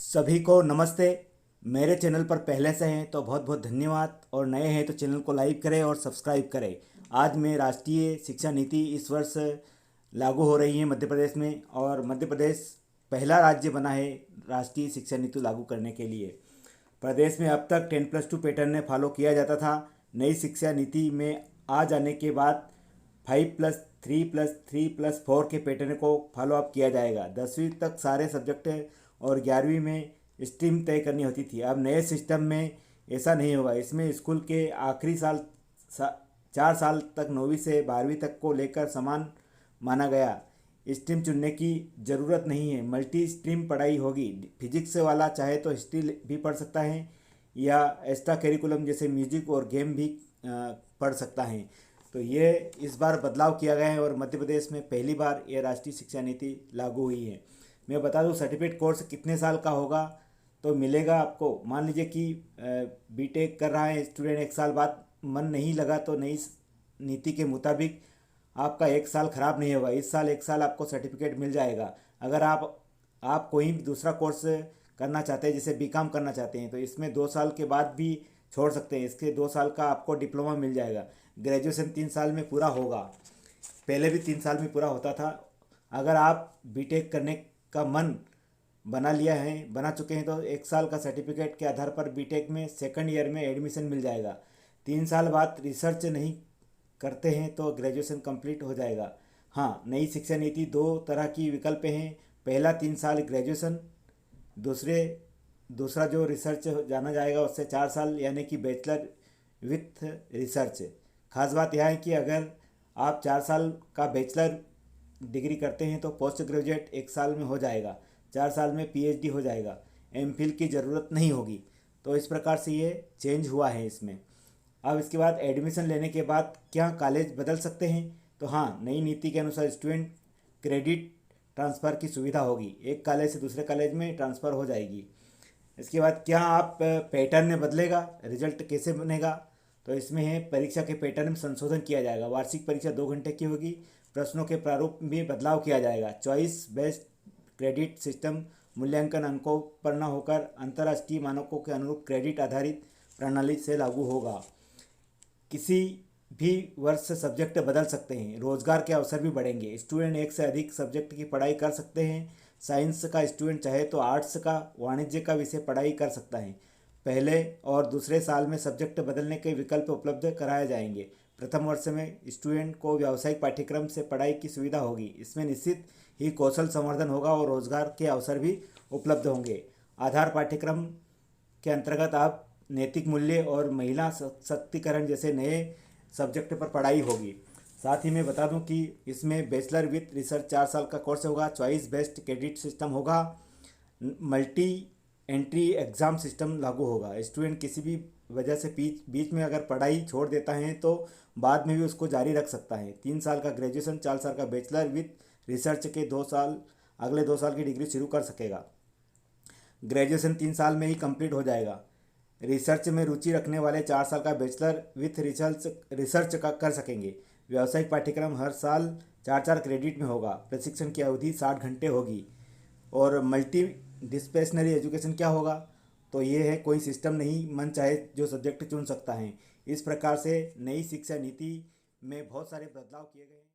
सभी को नमस्ते। मेरे चैनल पर पहले से हैं तो बहुत बहुत धन्यवाद, और नए हैं तो चैनल को लाइक करें और सब्सक्राइब करें। आज मैं राष्ट्रीय शिक्षा नीति इस वर्ष लागू हो रही है मध्य प्रदेश में, और मध्य प्रदेश पहला राज्य बना है राष्ट्रीय शिक्षा नीति लागू करने के लिए। प्रदेश में अब तक 10+2 पैटर्न ने फॉलो किया जाता था। नई शिक्षा नीति में आ जाने के बाद 5+3+3+4 के पैटर्न को फॉलो अप किया जाएगा। 10वीं तक सारे सब्जेक्ट और 11वीं में स्ट्रीम तय करनी होती थी। अब नए सिस्टम में ऐसा नहीं होगा। इसमें स्कूल के आखिरी साल 4 साल तक 9वीं से 12वीं तक को लेकर समान माना गया। स्ट्रीम चुनने की ज़रूरत नहीं है, मल्टी स्ट्रीम पढ़ाई होगी। फिजिक्स वाला चाहे तो हिस्ट्री भी पढ़ सकता है, या एक्स्ट्रा करिकुलम जैसे म्यूजिक और गेम भी पढ़ सकता है। तो ये इस बार बदलाव किया गया है, और मध्य प्रदेश में पहली बार ये राष्ट्रीय शिक्षा नीति लागू हुई है। मैं बता दूं सर्टिफिकेट कोर्स कितने साल का होगा तो मिलेगा आपको। मान लीजिए कि बीटेक कर रहा है स्टूडेंट, 1 साल बाद मन नहीं लगा तो नई नीति के मुताबिक आपका 1 साल ख़राब नहीं होगा। इस साल 1 साल आपको सर्टिफिकेट मिल जाएगा। अगर आप कोई दूसरा कोर्स करना चाहते हैं, जैसे बीकॉम करना चाहते हैं, तो इसमें 2 साल के बाद भी छोड़ सकते हैं। इसके 2 साल का आपको डिप्लोमा मिल जाएगा। ग्रेजुएशन 3 साल में पूरा होगा, पहले भी 3 साल में पूरा होता था। अगर आप बीटेक करने का मन बना चुके हैं तो 1 साल का सर्टिफिकेट के आधार पर बीटेक में सेकंड ईयर में एडमिशन मिल जाएगा। 3 साल बाद रिसर्च नहीं करते हैं तो ग्रेजुएशन कंप्लीट हो जाएगा। हाँ, नई शिक्षा नीति 2 तरह की विकल्प हैं। पहला 3 साल ग्रेजुएशन, दूसरा जो रिसर्च जाना जाएगा उससे 4 साल, यानी कि बैचलर विथ रिसर्च। खास बात यह है कि अगर आप 4 साल का बैचलर डिग्री करते हैं तो पोस्ट ग्रेजुएट 1 साल में हो जाएगा। 4 साल में पीएचडी हो जाएगा, एमफिल की ज़रूरत नहीं होगी। तो इस प्रकार से ये चेंज हुआ है इसमें। अब इसके बाद एडमिशन लेने के बाद क्या कॉलेज बदल सकते हैं? तो हाँ, नई नीति के अनुसार स्टूडेंट क्रेडिट ट्रांसफ़र की सुविधा होगी। एक कॉलेज से दूसरे कॉलेज में ट्रांसफ़र हो जाएगी। इसके बाद क्या आप पैटर्न में बदलेगा, रिजल्ट कैसे बनेगा? तो इसमें है परीक्षा के पैटर्न में संशोधन किया जाएगा। वार्षिक परीक्षा 2 घंटे की होगी। प्रश्नों के प्रारूप में बदलाव किया जाएगा। चॉइस बेस्ड क्रेडिट सिस्टम, मूल्यांकन अंकों पर न होकर अंतर्राष्ट्रीय मानकों के अनुरूप क्रेडिट आधारित प्रणाली से लागू होगा। किसी भी वर्ष सब्जेक्ट बदल सकते हैं। रोजगार के अवसर भी बढ़ेंगे। स्टूडेंट एक से अधिक सब्जेक्ट की पढ़ाई कर सकते हैं। साइंस का स्टूडेंट चाहे तो आर्ट्स का, वाणिज्य का विषय पढ़ाई कर सकता है। पहले और दूसरे साल में सब्जेक्ट बदलने के विकल्प उपलब्ध कराए जाएंगे। प्रथम वर्ष में स्टूडेंट को व्यावसायिक पाठ्यक्रम से पढ़ाई की सुविधा होगी। इसमें निश्चित ही कौशल संवर्धन होगा और रोजगार के अवसर भी उपलब्ध होंगे। आधार पाठ्यक्रम के अंतर्गत आप नैतिक मूल्य और महिला सशक्तिकरण जैसे नए सब्जेक्ट पर पढ़ाई होगी। साथ ही मैं बता दूं कि इसमें बैचलर विथ रिसर्च 4 साल का कोर्स होगा। चॉइस बेस्ड क्रेडिट सिस्टम होगा। मल्टी एंट्री एग्ज़ाम सिस्टम लागू होगा। स्टूडेंट किसी भी वजह से बीच में अगर पढ़ाई छोड़ देता है तो बाद में भी उसको जारी रख सकता है। 3 साल का ग्रेजुएशन, 4 साल का बैचलर विथ रिसर्च के 2 साल, अगले 2 साल की डिग्री शुरू कर सकेगा। ग्रेजुएशन 3 साल में ही कंप्लीट हो जाएगा। रिसर्च में रुचि रखने वाले 4 साल का बैचलर विथ रिसर्च का कर सकेंगे। व्यावसायिक पाठ्यक्रम हर साल 4 क्रेडिट में होगा। प्रशिक्षण की अवधि 60 घंटे होगी। और मल्टी डिस्पेशनरी एजुकेशन क्या होगा? तो ये है कोई सिस्टम नहीं, मन चाहे जो सब्जेक्ट चुन सकता है। इस प्रकार से नई शिक्षा नीति में बहुत सारे बदलाव किए गए हैं।